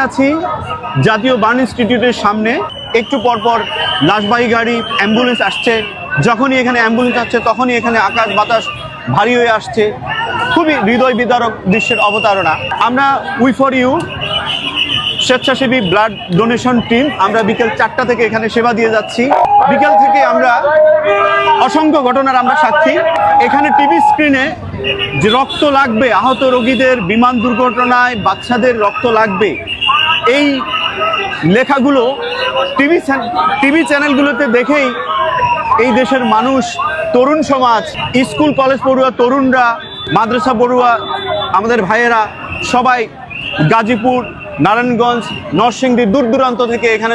আছি জাতীয় বার্ন ইনস্টিটিউটের সামনে। একটু পরপর লাশবাহী গাড়ি, অ্যাম্বুলেন্স আসছে। যখনই এখানে অ্যাম্বুলেন্স আসছে তখনই এখানে আকাশ বাতাস ভারী হয়ে আসছে। খুবই হৃদয় বিদারক দৃশ্যের অবতারণা। আমরা উই ফর ইউ স্বেচ্ছাসেবী ব্লাড ডোনেশন টিম আমরা বিকেল 4টা থেকে এখানে সেবা দিয়ে যাচ্ছি। বিকেল থেকে আমরা অসংখ্য ঘটনার আমরা সাক্ষী। এখানে টিভি স্ক্রিনে যে রক্ত লাগবে, আহত রোগীদের, বিমান দুর্ঘটনায় বাচ্চাদের রক্ত লাগবে, এই লেখাগুলো টিভি চ্যানেলগুলোতে দেখেই এই দেশের মানুষ, তরুণ সমাজ, স্কুল কলেজ পড়ুয়া তরুণরা, মাদ্রাসা পড়ুয়া আমাদের ভাইয়েরা সবাই গাজীপুর, নারায়ণগঞ্জ, নরসিংদী দূর দূরান্ত থেকে এখানে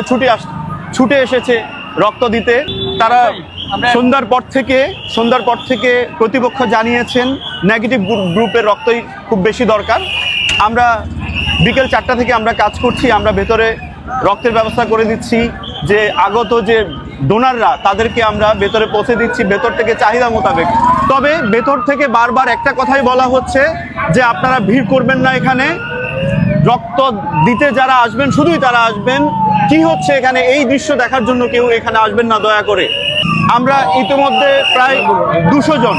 ছুটে এসেছে রক্ত দিতে। তারা সন্ধ্যার পর থেকে প্রতিপক্ষ জানিয়েছেন নেগেটিভ গ্রুপের রক্তই খুব বেশি দরকার। আমরা বিকেল 4টা থেকে আমরা কাজ করছি। আমরা ভেতরে রক্তের ব্যবস্থা করে দিচ্ছি। যে আগত যে ডোনাররা তাদেরকে আমরা ভেতরে পৌঁছে দিচ্ছি ভেতর থেকে চাহিদা মোতাবেক। তবে ভেতর থেকে বারবার একটা কথাই বলা হচ্ছে যে আপনারা ভিড় করবেন না, এখানে রক্ত দিতে যারা আসবেন শুধুই তারা আসবেন। কি হচ্ছে এখানে এই দৃশ্য দেখার জন্য কেউ এখানে আসবেন না দয়া করে। আমরা ইতিমধ্যে প্রায় 200 জন,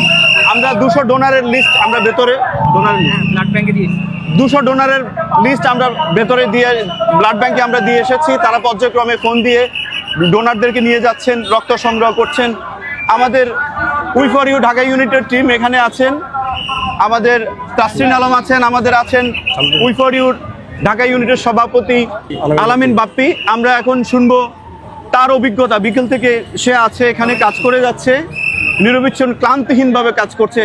আমরা 200 ডোনারের লিস্ট আমরা ভেতরে ব্লাড ব্যাংকে দিয়ে 200 ডোনারের লিস্ট আমরা ভেতরে দিয়ে ব্লাড ব্যাংকে আমরা দিয়ে এসেছি। তারা পর্যায়ক্রমে ফোন দিয়ে ডোনারদেরকে নিয়ে যাচ্ছেন, রক্ত সংগ্রহ করছেন। আমাদের উই ফর ইউ ঢাকা ইউনিটের টিম এখানে আছেন। আমাদের তাসরিন আলম আছেন, আমাদের আছেন উই ফর ইউর ঢাকা ইউনিটের সভাপতি আলামিন বাপ্পি। আমরা এখন শুনবো তার অভিজ্ঞতা। বিকেল থেকে সে আছে এখানে, কাজ করে যাচ্ছে, নিরবিচ্ছিন্ন ক্লান্তিহীনভাবে কাজ করছে।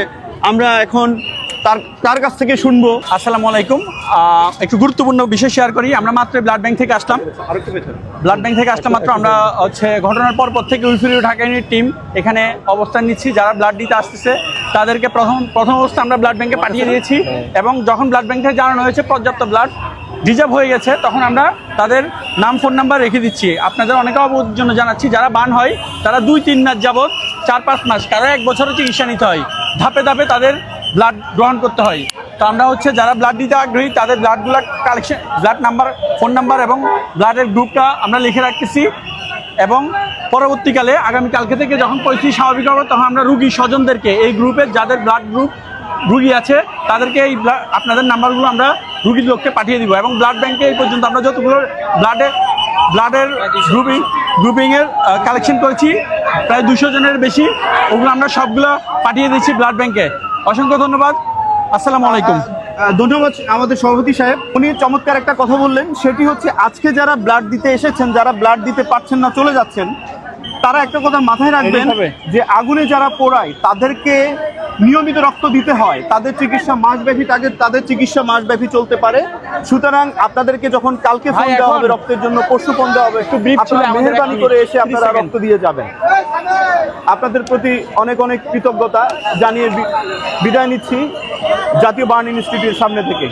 আমরা এখন তার কাছ থেকে শুনবো। আসসালামু আলাইকুম। একটু গুরুত্বপূর্ণ বিষয় শেয়ার করি। আমরা মাত্র ব্লাড ব্যাংক থেকে আসলাম। মাত্র আমরা ঘটনার পর থেকে we for you Dhaka unit team এখানে অবস্থান নিচ্ছি। যারা ব্লাড দিতে আসতেছে তাদেরকে প্রথম অবস্থায় আমরা ব্লাড ব্যাংকে পাঠিয়ে দিয়েছি এবং যখন ব্লাড ব্যাংক থেকে জানানো হয়েছে পর্যাপ্ত ব্লাড রিজার্ভ হয়ে গেছে তখন আমরা তাদের নাম, ফোন নাম্বার রেখে দিচ্ছি। আপনাদের অনেকে অবগতির জন্য জানাচ্ছি, যারা বার্ন হয় তারা 2-3 মাস যাবৎ, 4-5 মাস, কারো 1 বছরের চিকিৎসা নিতে হয়। ধাপে ধাপে তাদের ব্লাড গ্রহণ করতে হয়। তো আমরা যারা ব্লাড দিতে আগ্রহী তাদের ব্লাডগুলো collection, blood number, phone number এবং ব্লাডের গ্রুপটা আমরা লিখে রাখতেছি এবং পরবর্তীকালে আগামীকালকে থেকে যখন পরিস্থিতি স্বাভাবিক হবে তখন আমরা রুগী স্বজনদেরকে, এই গ্রুপের যাদের ব্লাড গ্রুপ রুগী আছে তাদেরকে এই আপনাদের নাম্বারগুলো আমরা রুগীর লোককে পাঠিয়ে দিব। এবং ব্লাড ব্যাংকে এই পর্যন্ত আমরা যতগুলো ব্লাডের গ্রুপিংয়ের কালেকশন করেছি প্রায় 200 জনের বেশি, ওগুলো আমরা সবগুলো পাঠিয়ে দিচ্ছি ব্লাড ব্যাংকে। অসংখ্য ধন্যবাদ। আসসালামু আলাইকুম। ধন্যবাদ আমাদের সভাপতি সাহেব। উনি চমৎকার একটা কথা বললেন, সেটি হচ্ছে আজকে যারা ব্লাড দিতে এসেছেন, যারা ব্লাড দিতে পারছেন না, চলে যাচ্ছেন, তারা একটা কথা মাথায় রাখবেন যে আগুনে যারা পোড়ায় তাদেরকে নিয়মিত রক্ত দিতে হয়। তাদের চিকিৎসা মাসব্যাপী চলতে পারে। সুতরাং আপনাদেরকে যখন কালকে ফোন দেওয়া হবে রক্তের জন্য, পরশু ফোন দেওয়া হবে, একটু মেহেরবানি করে এসে আপনারা রক্ত দিয়ে যাবেন। আপনাদের প্রতি অনেক অনেক কৃতজ্ঞতা জানিয়ে বিদায় নিচ্ছি জাতীয় বার্ন ইনস্টিটিউটের সামনে থেকে।